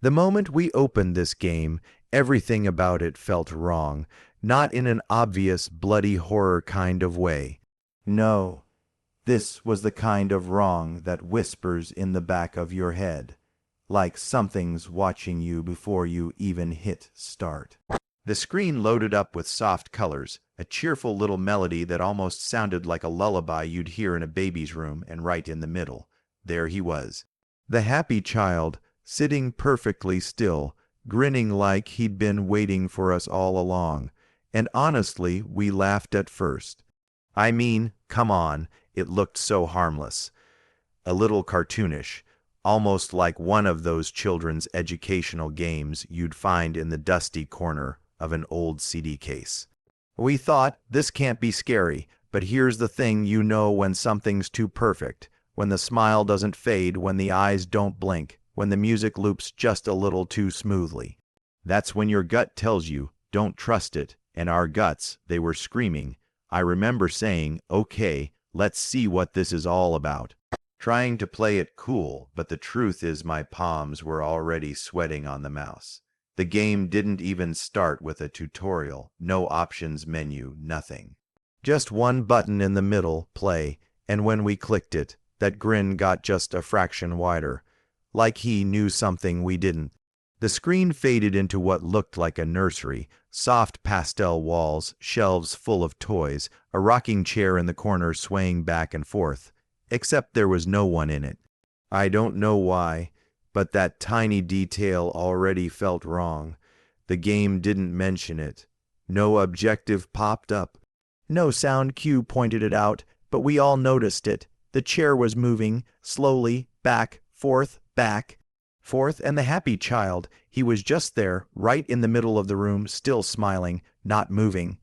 The moment we opened this game, everything about it felt wrong, not in an obvious, bloody horror kind of way. No, this was the kind of wrong that whispers in the back of your head, like something's watching you before you even hit start. The screen loaded up with soft colors, a cheerful little melody that almost sounded like a lullaby you'd hear in a baby's room, and right in the middle, there he was. The happy child, sitting perfectly still, grinning like he'd been waiting for us all along. And honestly, we laughed at first. I mean, come on, it looked so harmless. A little cartoonish, almost like one of those children's educational games you'd find in the dusty corner of an old CD case. We thought, this can't be scary, but here's the thing, you know when something's too perfect, when the smile doesn't fade, when the eyes don't blink, when the music loops just a little too smoothly. That's when your gut tells you, don't trust it, and our guts, they were screaming. I remember saying, okay, let's see what this is all about. Trying to play it cool, but the truth is my palms were already sweating on the mouse. The game didn't even start with a tutorial, no options menu, nothing. Just one button in the middle, play, and when we clicked it, that grin got just a fraction wider, like he knew something we didn't. The screen faded into what looked like a nursery, soft pastel walls, shelves full of toys, a rocking chair in the corner swaying back and forth, except there was no one in it. I don't know why, but that tiny detail already felt wrong. The game didn't mention it. No objective popped up. No sound cue pointed it out, but we all noticed it. The chair was moving, slowly, back, forth, and the happy child, he was just there, right in the middle of the room, still smiling, not moving.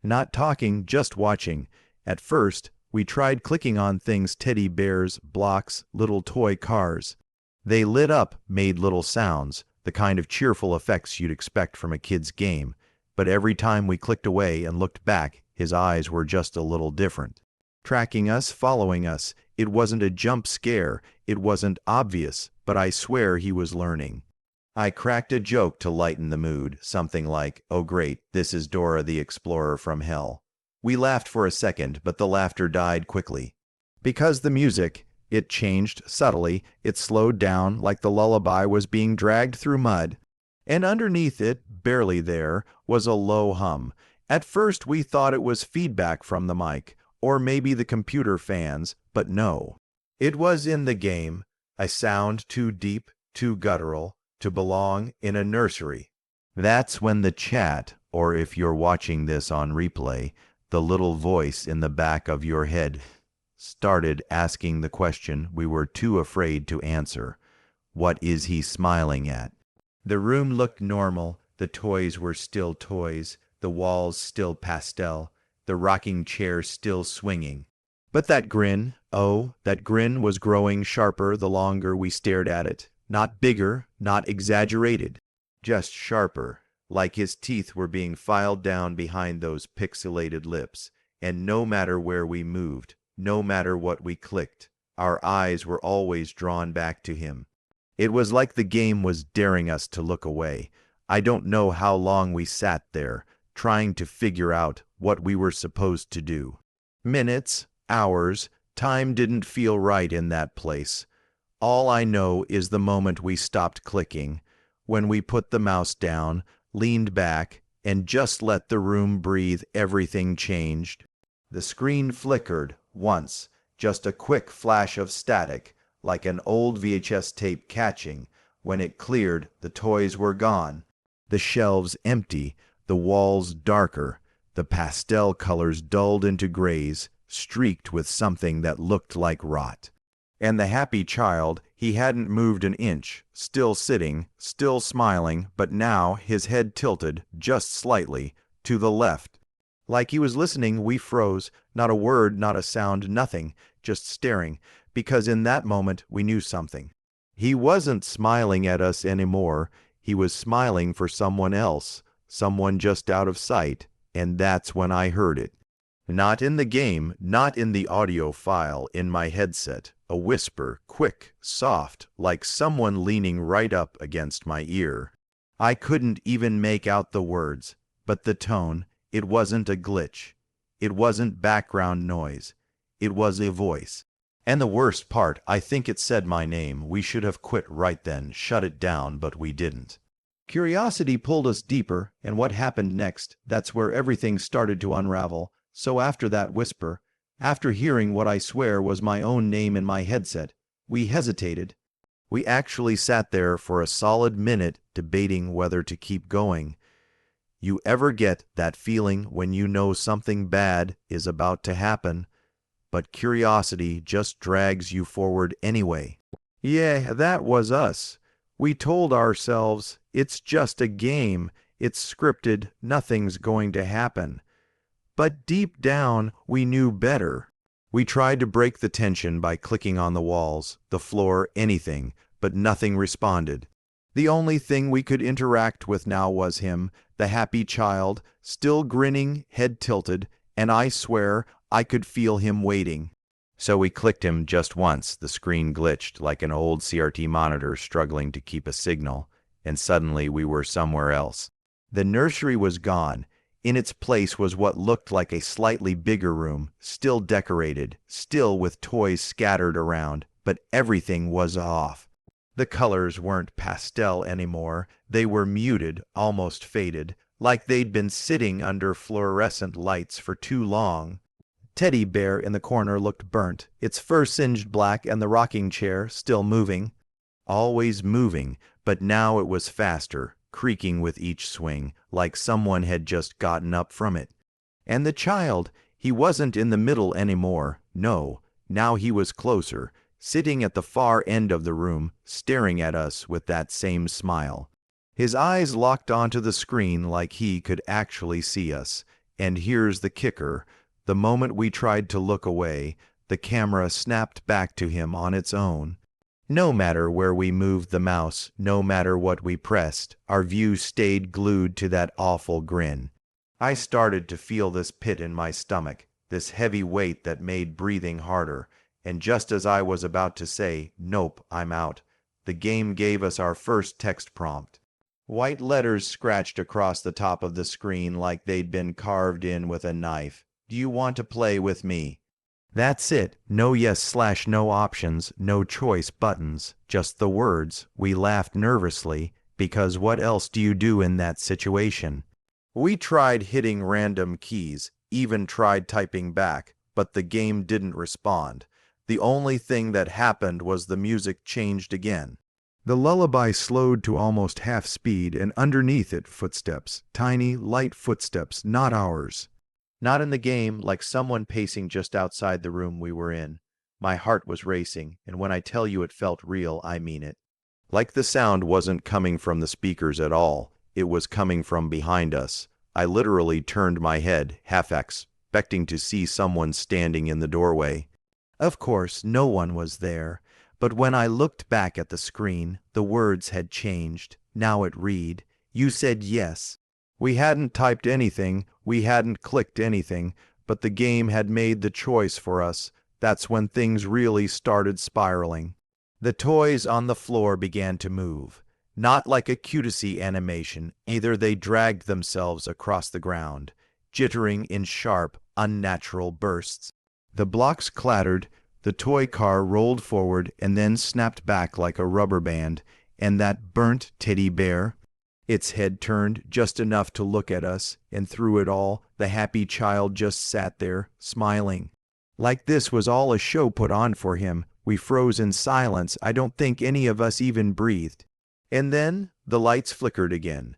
Not talking, just watching. At first, we tried clicking on things, teddy bears, blocks, little toy cars. They lit up, made little sounds, the kind of cheerful effects you'd expect from a kid's game, but every time we clicked away and looked back, his eyes were just a little different. Tracking us, following us. It wasn't a jump scare, it wasn't obvious, but I swear he was learning. I cracked a joke to lighten the mood, something like, oh great, this is Dora the Explorer from hell. We laughed for a second, but the laughter died quickly. Because the music, it changed subtly, it slowed down like the lullaby was being dragged through mud. And underneath it, barely there, was a low hum. At first we thought it was feedback from the mic, or maybe the computer fans, but no. It was in the game, a sound too deep, too guttural, to belong in a nursery. That's when the chat, or if you're watching this on replay, the little voice in the back of your head started asking the question we were too afraid to answer. What is he smiling at? The room looked normal, the toys were still toys, the walls still pastel, the rocking chair still swinging. But that grin, oh, that grin was growing sharper the longer we stared at it. Not bigger, not exaggerated, just sharper, like his teeth were being filed down behind those pixelated lips. And no matter where we moved, no matter what we clicked, our eyes were always drawn back to him. It was like the game was daring us to look away. I don't know how long we sat there, trying to figure out what we were supposed to do. Minutes, hours, time didn't feel right in that place. All I know is the moment we stopped clicking, when we put the mouse down, leaned back, and just let the room breathe, everything changed. The screen flickered once, just a quick flash of static, like an old VHS tape catching. When it cleared, the toys were gone, the shelves empty, the walls darker, the pastel colors dulled into grays, streaked with something that looked like rot. And the happy child, he hadn't moved an inch, still sitting, still smiling, but now his head tilted, just slightly, to the left. Like he was listening, we froze, not a word, not a sound, nothing, just staring, because in that moment we knew something. He wasn't smiling at us anymore, he was smiling for someone else, someone just out of sight, and that's when I heard it. Not in the game, not in the audio file, in my headset, a whisper, quick, soft, like someone leaning right up against my ear. I couldn't even make out the words, but the tone, it wasn't a glitch. It wasn't background noise. It was a voice. And the worst part, I think it said my name. We should have quit right then, shut it down, but we didn't. Curiosity pulled us deeper, and what happened next, that's where everything started to unravel. So after that whisper, after hearing what I swear was my own name in my headset, we hesitated. We actually sat there for a solid minute debating whether to keep going. You ever get that feeling when you know something bad is about to happen, but curiosity just drags you forward anyway? Yeah, that was us. We told ourselves, it's just a game, it's scripted, nothing's going to happen. But deep down, we knew better. We tried to break the tension by clicking on the walls, the floor, anything, but nothing responded. The only thing we could interact with now was him, the happy child, still grinning, head tilted, and I swear I could feel him waiting. So we clicked him just once. The screen glitched like an old CRT monitor struggling to keep a signal, and suddenly we were somewhere else. The nursery was gone. In its place was what looked like a slightly bigger room, still decorated, still with toys scattered around, but everything was off. The colors weren't pastel anymore. They were muted, almost faded, like they'd been sitting under fluorescent lights for too long. Teddy bear in the corner looked burnt, its fur singed black, and the rocking chair still moving. Always moving, but now it was faster, creaking with each swing, like someone had just gotten up from it. And the child, he wasn't in the middle anymore. No, now he was closer, sitting at the far end of the room, staring at us with that same smile. His eyes locked onto the screen like he could actually see us. And here's the kicker. The moment we tried to look away, the camera snapped back to him on its own. No matter where we moved the mouse, no matter what we pressed, our view stayed glued to that awful grin. I started to feel this pit in my stomach, this heavy weight that made breathing harder, and just as I was about to say, "Nope, I'm out," the game gave us our first text prompt. White letters scratched across the top of the screen like they'd been carved in with a knife. Do you want to play with me? That's it. No yes/no options, no choice buttons, just the words. We laughed nervously, because what else do you do in that situation? We tried hitting random keys, even tried typing back, but the game didn't respond. The only thing that happened was the music changed again. The lullaby slowed to almost half speed, and underneath it, footsteps. Tiny, light footsteps, not ours. Not in the game, like someone pacing just outside the room we were in. My heart was racing, and when I tell you it felt real, I mean it. Like the sound wasn't coming from the speakers at all. It was coming from behind us. I literally turned my head, half expecting to see someone standing in the doorway. Of course, no one was there. But when I looked back at the screen, the words had changed. Now it read, "You said yes." We hadn't typed anything, we hadn't clicked anything, but the game had made the choice for us. That's when things really started spiraling. The toys on the floor began to move. Not like a cutesy animation, either they dragged themselves across the ground, jittering in sharp, unnatural bursts. The blocks clattered, the toy car rolled forward and then snapped back like a rubber band, and that burnt teddy bear, its head turned just enough to look at us, and through it all, the happy child just sat there, smiling. Like this was all a show put on for him. We froze in silence. I don't think any of us even breathed. And then the lights flickered again.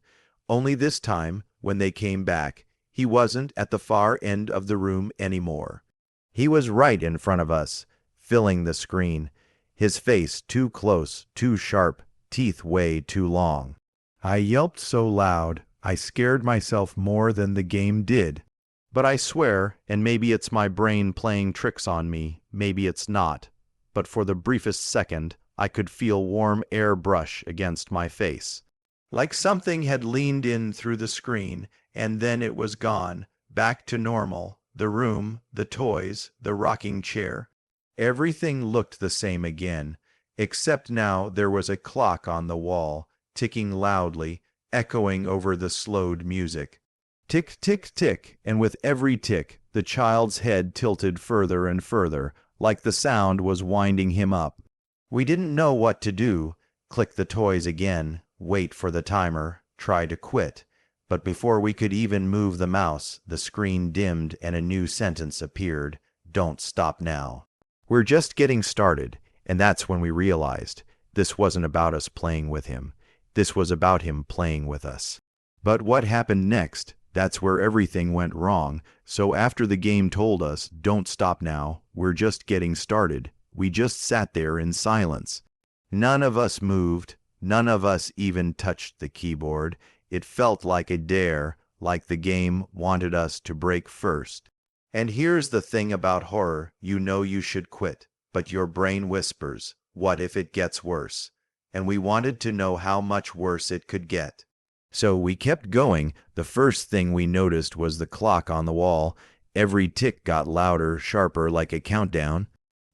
Only this time, when they came back, he wasn't at the far end of the room anymore. He was right in front of us, filling the screen. His face too close, too sharp, teeth way too long. I yelped so loud, I scared myself more than the game did. But I swear, and maybe it's my brain playing tricks on me, maybe it's not, but for the briefest second, I could feel warm air brush against my face. Like something had leaned in through the screen, and then it was gone, back to normal, the room, the toys, the rocking chair. Everything looked the same again, except now there was a clock on the wall, ticking loudly, echoing over the slowed music. Tick, tick, tick, and with every tick, the child's head tilted further and further, like the sound was winding him up. We didn't know what to do. Click the toys again, wait for the timer, try to quit. But before we could even move the mouse, the screen dimmed and a new sentence appeared. Don't stop now. We're just getting started, and that's when we realized this wasn't about us playing with him. This was about him playing with us. But what happened next? That's where everything went wrong. So after the game told us, don't stop now, we're just getting started, we just sat there in silence. None of us moved. None of us even touched the keyboard. It felt like a dare, like the game wanted us to break first. And here's the thing about horror, you know you should quit, but your brain whispers, what if it gets worse? And we wanted to know how much worse it could get. So we kept going. The first thing we noticed was the clock on the wall. Every tick got louder, sharper, like a countdown.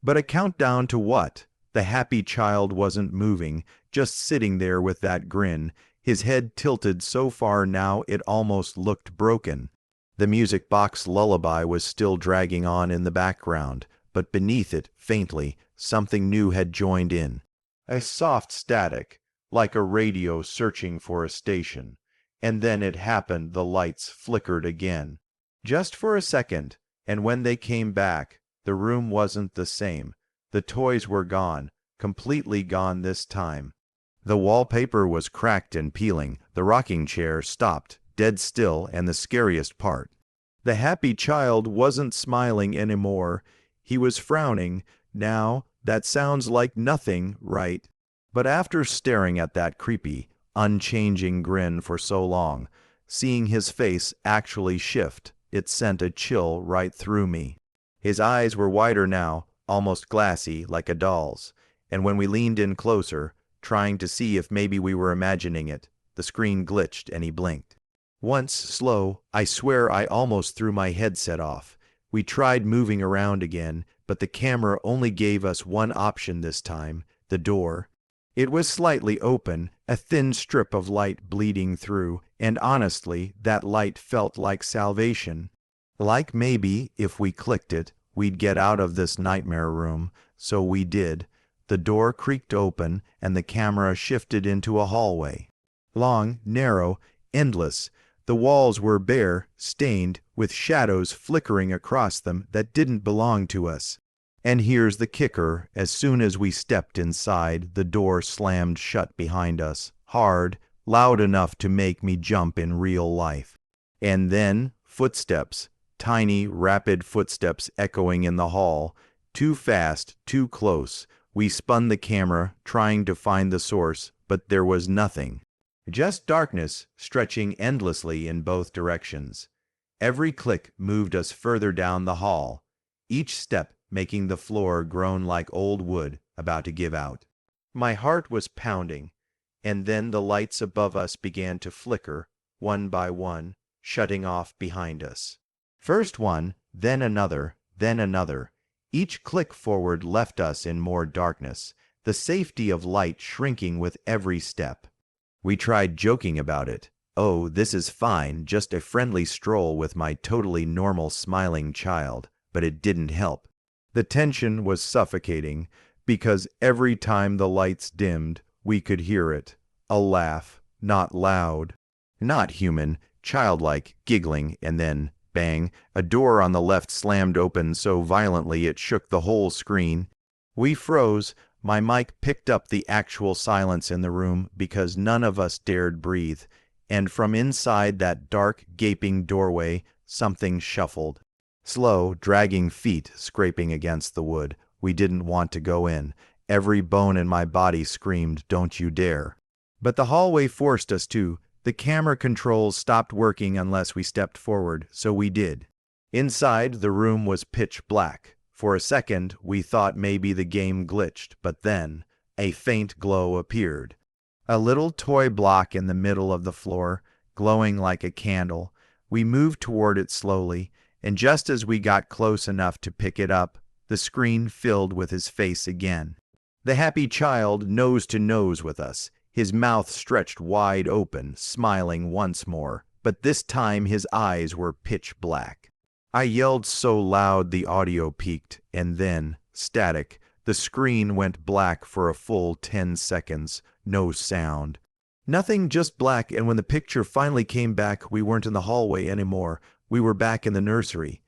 But a countdown to what? The happy child wasn't moving, just sitting there with that grin, his head tilted so far now it almost looked broken. The music box lullaby was still dragging on in the background, but beneath it, faintly, something new had joined in. A soft static, like a radio searching for a station. And then it happened, the lights flickered again. Just for a second, and when they came back, the room wasn't the same. The toys were gone, completely gone this time. The wallpaper was cracked and peeling, the rocking chair stopped, dead still, and the scariest part. The happy child wasn't smiling anymore. He was frowning. Now, that sounds like nothing, right? But after staring at that creepy, unchanging grin for so long, seeing his face actually shift, it sent a chill right through me. His eyes were wider now, almost glassy, like a doll's, and when we leaned in closer, trying to see if maybe we were imagining it, the screen glitched and he blinked. Once, slow, I swear I almost threw my headset off. We tried moving around again, but the camera only gave us one option this time, the door. It was slightly open, a thin strip of light bleeding through, and honestly, that light felt like salvation. Like maybe, if we clicked it, we'd get out of this nightmare room, so we did. The door creaked open, and the camera shifted into a hallway. Long, narrow, endless. The walls were bare, stained, with shadows flickering across them that didn't belong to us. And here's the kicker, as soon as we stepped inside, the door slammed shut behind us, hard, loud enough to make me jump in real life. And then, footsteps, tiny, rapid footsteps echoing in the hall, too fast, too close. We spun the camera, trying to find the source, but there was nothing. Just darkness, stretching endlessly in both directions. Every click moved us further down the hall, each step making the floor groan like old wood about to give out. My heart was pounding, and then the lights above us began to flicker, one by one, shutting off behind us. First one, then another, then another. Each click forward left us in more darkness, the safety of light shrinking with every step. We tried joking about it. Oh, this is fine, just a friendly stroll with my totally normal smiling child, but it didn't help. The tension was suffocating, because every time the lights dimmed, we could hear it. A laugh, not loud, not human, childlike, giggling, and then, bang, a door on the left slammed open so violently it shook the whole screen. We froze. My mic picked up the actual silence in the room because none of us dared breathe, and from inside that dark, gaping doorway, something shuffled. Slow, dragging feet scraping against the wood. We didn't want to go in. Every bone in my body screamed, "Don't you dare." But the hallway forced us to. The camera controls stopped working unless we stepped forward, so we did. Inside, the room was pitch black. For a second, we thought maybe the game glitched, but then a faint glow appeared. A little toy block in the middle of the floor, glowing like a candle. We moved toward it slowly, and just as we got close enough to pick it up, the screen filled with his face again. The happy child nose to nose with us, his mouth stretched wide open, smiling once more, but this time his eyes were pitch black. I yelled so loud the audio peaked, and then, static, the screen went black for a full 10 seconds, no sound. Nothing, just black, and when the picture finally came back, we weren't in the hallway anymore. We were back in the nursery.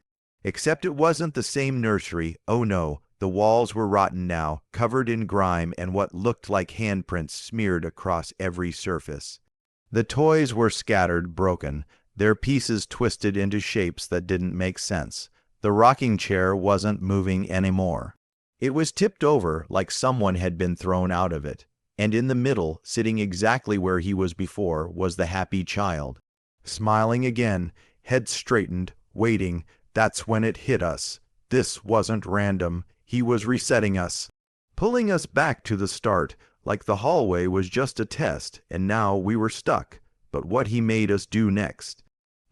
Except it wasn't the same nursery. Oh no, the walls were rotten now, covered in grime and what looked like handprints smeared across every surface. The toys were scattered, broken, their pieces twisted into shapes that didn't make sense. The rocking chair wasn't moving anymore. It was tipped over like someone had been thrown out of it. And in the middle, sitting exactly where he was before, was the happy child. Smiling again, head straightened, waiting. That's when it hit us. This wasn't random. He was resetting us, pulling us back to the start, like the hallway was just a test, and now we were stuck. But what he made us do next.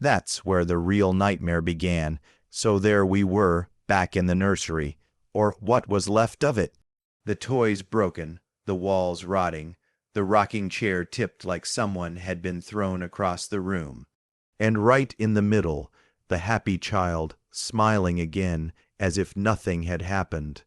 That's where the real nightmare began. So there we were, back in the nursery, or what was left of it. The toys broken, the walls rotting, the rocking chair tipped like someone had been thrown across the room. And right in the middle, the happy child, smiling again as if nothing had happened.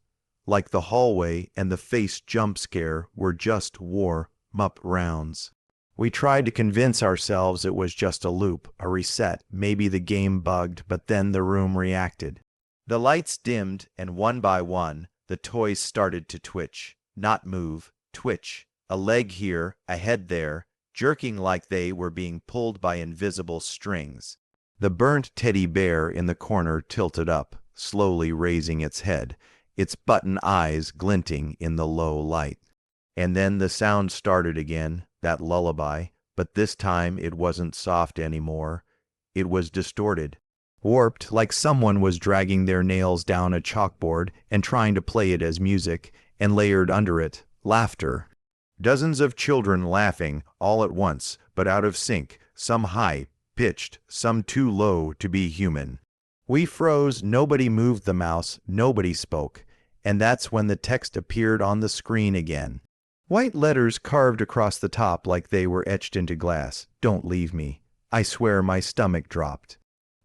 Like the hallway and the face jump scare were just warm-up rounds. We tried to convince ourselves it was just a loop, a reset, maybe the game bugged, but then the room reacted. The lights dimmed, and one by one, the toys started to twitch. Not move, twitch, a leg here, a head there, jerking like they were being pulled by invisible strings. The burnt teddy bear in the corner tilted up, slowly raising its head, its button eyes glinting in the low light. And then the sound started again, that lullaby, but this time it wasn't soft anymore. It was distorted, warped like someone was dragging their nails down a chalkboard and trying to play it as music, and layered under it, laughter. Dozens of children laughing all at once, but out of sync, some high-pitched, some too low to be human. We froze, nobody moved the mouse, nobody spoke, and that's when the text appeared on the screen again. White letters carved across the top like they were etched into glass. Don't leave me. I swear my stomach dropped.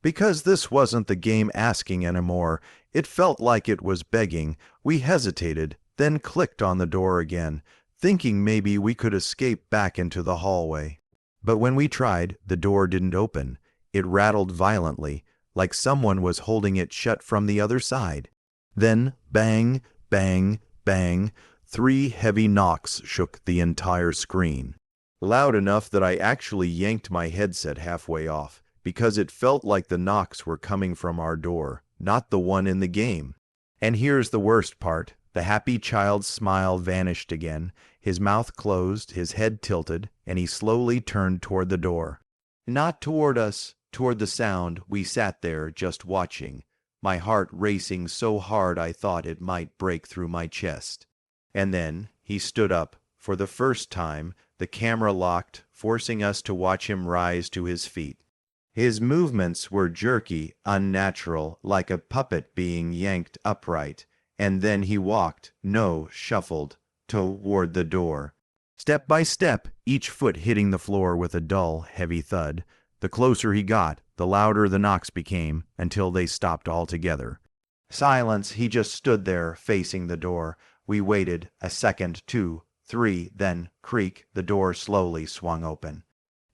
Because this wasn't the game asking anymore, it felt like it was begging. We hesitated, then clicked on the door again, thinking maybe we could escape back into the hallway. But when we tried, the door didn't open. It rattled violently, like someone was holding it shut from the other side. Then, bang, bang, bang, 3 heavy knocks shook the entire screen. Loud enough that I actually yanked my headset halfway off, because it felt like the knocks were coming from our door, not the one in the game. And here's the worst part. The happy child's smile vanished again, his mouth closed, his head tilted, and he slowly turned toward the door. Not toward us, toward the sound. We sat there, just watching, my heart racing so hard I thought it might break through my chest. And then he stood up. For the first time, the camera locked, forcing us to watch him rise to his feet. His movements were jerky, unnatural, like a puppet being yanked upright. And then he walked, shuffled, toward the door. Step by step, each foot hitting the floor with a dull, heavy thud. The closer he got, the louder the knocks became, until they stopped altogether. Silence. He just stood there, facing the door. We waited, a second, 2, 3, then, creak, the door slowly swung open.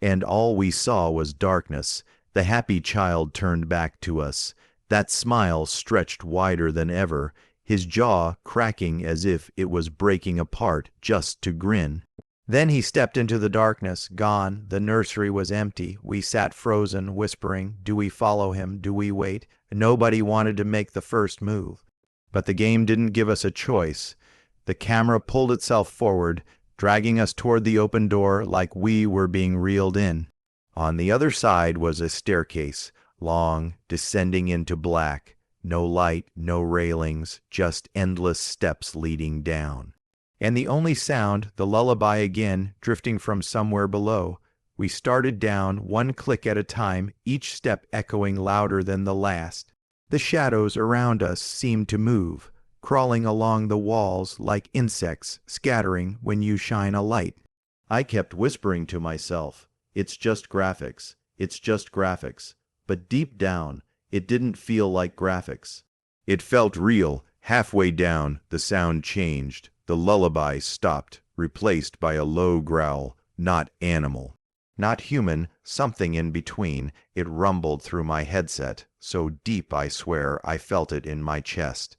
And all we saw was darkness. The happy child turned back to us. That smile stretched wider than ever, his jaw cracking as if it was breaking apart just to grin. Then he stepped into the darkness, gone. The nursery was empty. We sat frozen, whispering, do we follow him? Do we wait? Nobody wanted to make the first move. But the game didn't give us a choice. The camera pulled itself forward, dragging us toward the open door like we were being reeled in. On the other side was a staircase, long, descending into black. No light, no railings, just endless steps leading down. And the only sound, the lullaby again, drifting from somewhere below. We started down, one click at a time, each step echoing louder than the last. The shadows around us seemed to move, crawling along the walls like insects scattering when you shine a light. I kept whispering to myself, "It's just graphics, it's just graphics." But deep down, it didn't feel like graphics. It felt real. Halfway down, the sound changed. The lullaby stopped, replaced by a low growl, not animal, not human, something in between. It rumbled through my headset, so deep I swear I felt it in my chest.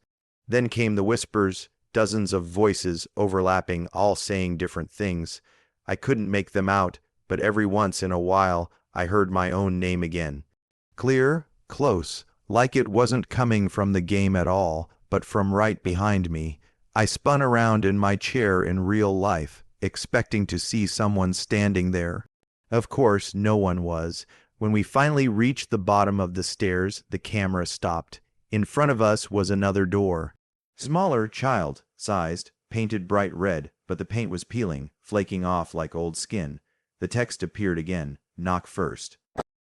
Then came the whispers, dozens of voices overlapping, all saying different things. I couldn't make them out, but every once in a while I heard my own name again. Clear, close, like it wasn't coming from the game at all, but from right behind me. I spun around in my chair in real life, expecting to see someone standing there. Of course, no one was. When we finally reached the bottom of the stairs, the camera stopped. In front of us was another door. Smaller, child-sized, painted bright red, but the paint was peeling, flaking off like old skin. The text appeared again, "Knock first."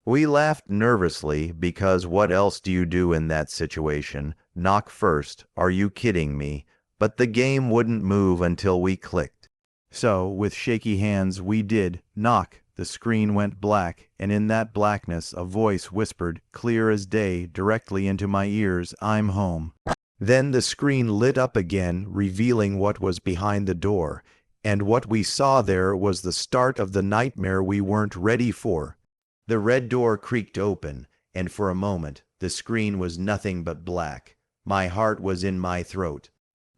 We laughed nervously because what else do you do in that situation? Knock first. Are you kidding me? But the game wouldn't move until we clicked. So, with shaky hands, we did knock. The screen went black, and in that blackness a voice whispered, clear as day, directly into my ears, "I'm home." Then the screen lit up again, revealing what was behind the door. And what we saw there was the start of the nightmare we weren't ready for. The red door creaked open, and for a moment the screen was nothing but black. My heart was in my throat.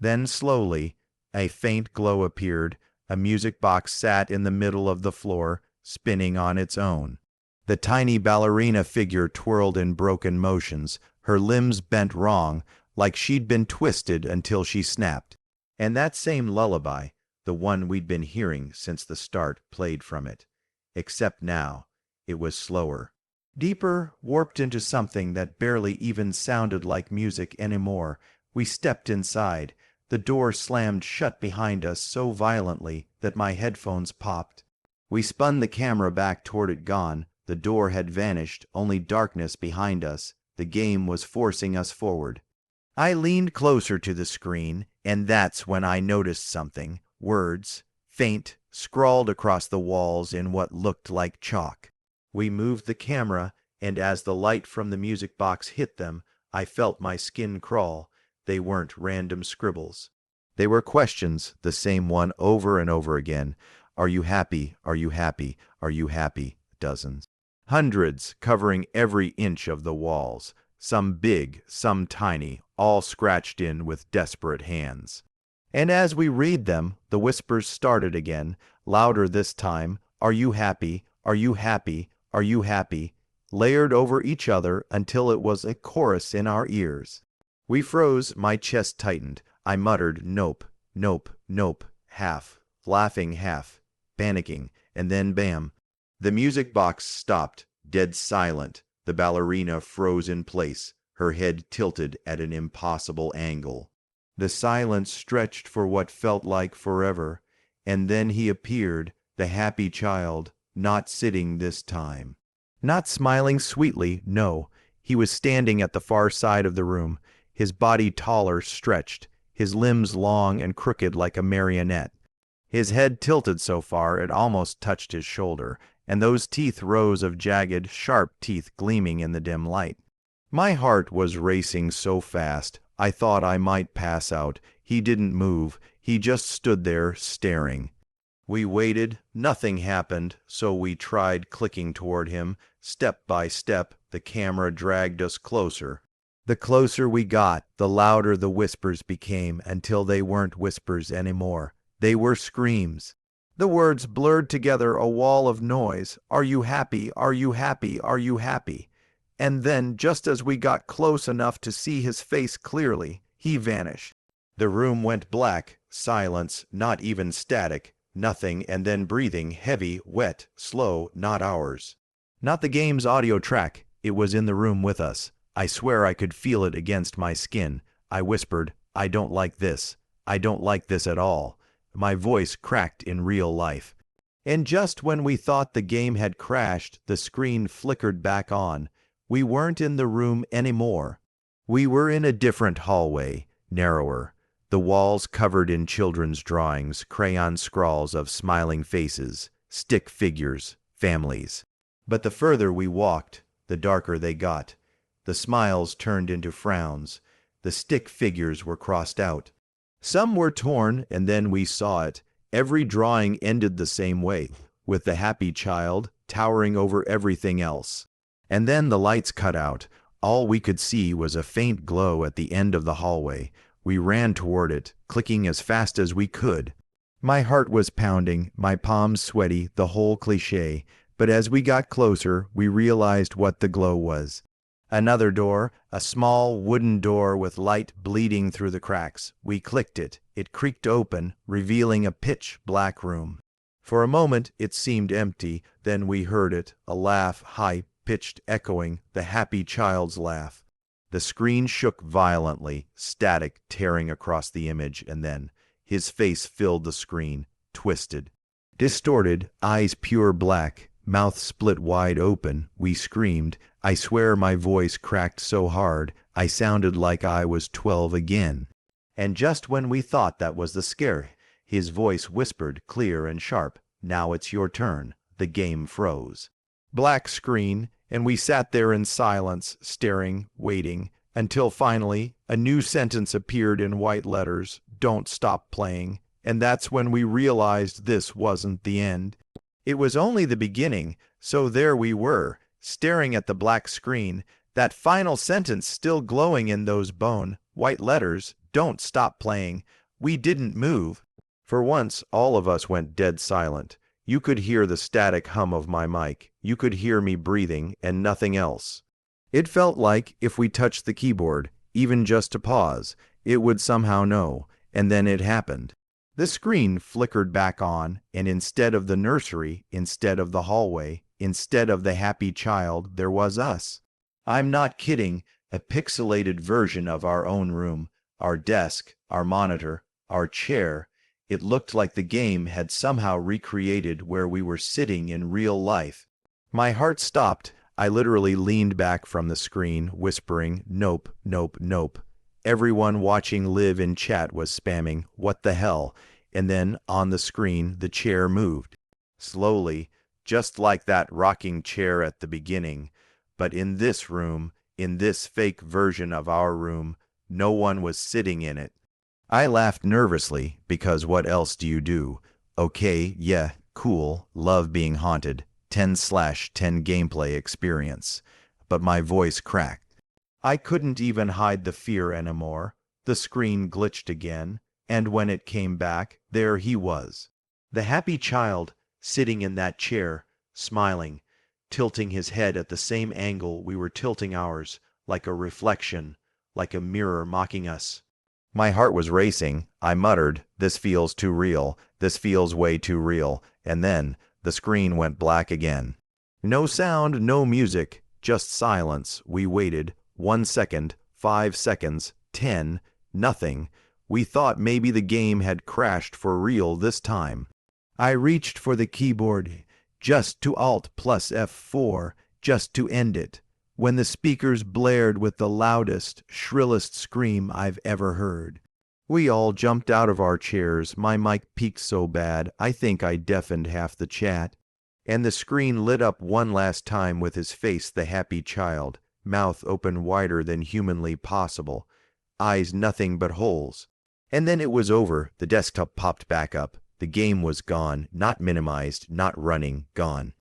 Then slowly, a faint glow appeared. A music box sat in the middle of the floor, spinning on its own. The tiny ballerina figure twirled in broken motions, her limbs bent wrong, like she'd been twisted until she snapped. And that same lullaby, the one we'd been hearing since the start, played from it. Except now, it was slower, deeper, warped into something that barely even sounded like music anymore. We stepped inside. The door slammed shut behind us so violently that my headphones popped. We spun the camera back toward it gone. The door had vanished, only darkness behind us. The game was forcing us forward. I leaned closer to the screen, and that's when I noticed something. Words, faint, scrawled across the walls in what looked like chalk. We moved the camera, and as the light from the music box hit them, I felt my skin crawl. They weren't random scribbles. They were questions, the same one over and over again. Are you happy? Are you happy? Are you happy? Dozens. Hundreds, covering every inch of the walls. Some big, some tiny, all scratched in with desperate hands. And as we read them, the whispers started again, louder this time. Are you happy? Are you happy? Are you happy? Layered over each other until it was a chorus in our ears. We froze, my chest tightened. I muttered, nope, nope, nope, half, laughing half, panicking, and then bam. The music box stopped, dead silent. The ballerina froze in place, her head tilted at an impossible angle. The silence stretched for what felt like forever, and then he appeared, the happy child, not sitting this time. Not smiling sweetly, no. He was standing at the far side of the room, his body taller, stretched, his limbs long and crooked like a marionette. His head tilted so far it almost touched his shoulder, and those teeth rows of jagged, sharp teeth gleaming in the dim light. My heart was racing so fast, I thought I might pass out. He didn't move, he just stood there, staring. We waited, nothing happened, so we tried clicking toward him. Step by step, the camera dragged us closer. The closer we got, the louder the whispers became, until they weren't whispers anymore. They were screams. The words blurred together, a wall of noise. Are you happy? Are you happy? Are you happy? And then, just as we got close enough to see his face clearly, he vanished. The room went black, silence, not even static, nothing, and then breathing, heavy, wet, slow, not ours. Not the game's audio track. It was in the room with us. I swear I could feel it against my skin. I whispered, I don't like this. I don't like this at all. My voice cracked in real life. And just when we thought the game had crashed, the screen flickered back on. We weren't in the room anymore. We were in a different hallway, narrower, The walls covered in children's drawings, crayon scrawls of smiling faces, stick figures, families. But the further we walked, the darker they got. The smiles turned into frowns. The stick figures were crossed out. Some were torn, and then we saw it. Every drawing ended the same way, with the happy child towering over everything else. And then the lights cut out. All we could see was a faint glow at the end of the hallway. We ran toward it, clicking as fast as we could. My heart was pounding, my palms sweaty, the whole cliché. But as we got closer, we realized what the glow was. Another door, a small wooden door with light bleeding through the cracks. We clicked it. It creaked open, revealing a pitch-black room. For a moment, it seemed empty. Then we heard it, a laugh, high-pitched, echoing, the happy child's laugh. The screen shook violently, static tearing across the image, and then his face filled the screen, twisted, distorted, eyes pure black, mouth split wide open. We screamed. I swear my voice cracked so hard, I sounded like I was 12 again. And just when we thought that was the scare, his voice whispered, clear and sharp, "Now it's your turn." The game froze. Black screen, and we sat there in silence, staring, waiting, until finally a new sentence appeared in white letters, "Don't stop playing." And that's when we realized this wasn't the end. It was only the beginning, so there we were, staring at the black screen, that final sentence still glowing in those white letters, "Don't stop playing." We didn't move. For once, all of us went dead silent. You could hear the static hum of my mic. You could hear me breathing, and nothing else. It felt like if we touched the keyboard, even just to pause, it would somehow know, and then it happened. The screen flickered back on, and instead of the nursery, instead of the hallway, instead of the happy child, there was us. I'm not kidding, a pixelated version of our own room, our desk, our monitor, our chair. It looked like the game had somehow recreated where we were sitting in real life. My heart stopped. I literally leaned back from the screen, whispering, "Nope, nope, nope." Everyone watching live in chat was spamming, "What the hell?" And then, on the screen, the chair moved. Slowly, just like that rocking chair at the beginning. But in this room, in this fake version of our room, no one was sitting in it. I laughed nervously, because what else do you do? Okay, yeah, cool, love being haunted, 10/10 gameplay experience. But my voice cracked. I couldn't even hide the fear anymore. The screen glitched again, and when it came back, there he was. The happy child, sitting in that chair, smiling, tilting his head at the same angle we were tilting ours, like a reflection, like a mirror mocking us. My heart was racing. I muttered, "This feels too real. This feels way too real." And then the screen went black again. No sound, no music, just silence. We waited. 1 second, 5 seconds, 10, nothing. We thought maybe the game had crashed for real this time. I reached for the keyboard, just to Alt plus F4, just to end it, when the speakers blared with the loudest, shrillest scream I've ever heard. We all jumped out of our chairs. My mic peaked so bad, I think I deafened half the chat. And the screen lit up one last time with his face, the happy child, mouth open wider than humanly possible, eyes nothing but holes. And then it was over. The desktop popped back up. The game was gone, not minimized, not running, gone.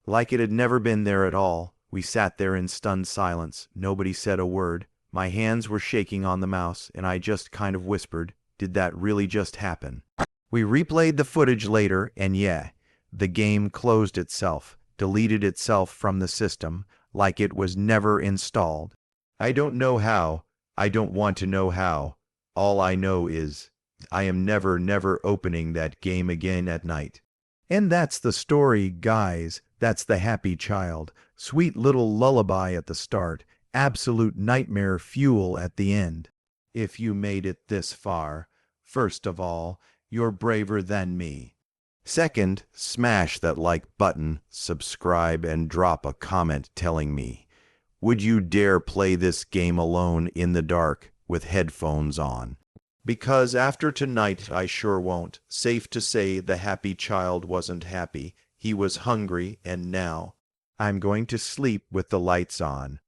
Like it had never been there at all. We sat there in stunned silence. Nobody said a word. My hands were shaking on the mouse, and I just kind of whispered, "Did that really just happen?" We replayed the footage later, and yeah, the game closed itself, deleted itself from the system, like it was never installed. I don't know how. I don't want to know how. All I know is I am never opening that game again at night. And that's the story, guys. That's the happy child. Sweet little lullaby at the start. Absolute nightmare fuel at the end. If you made it this far, first of all, you're braver than me. Second, smash that like button, subscribe, and drop a comment telling me, would you dare play this game alone in the dark with headphones on? Because after tonight I sure won't. Safe to say the happy child wasn't happy. He was hungry, and now I'm going to sleep with the lights on.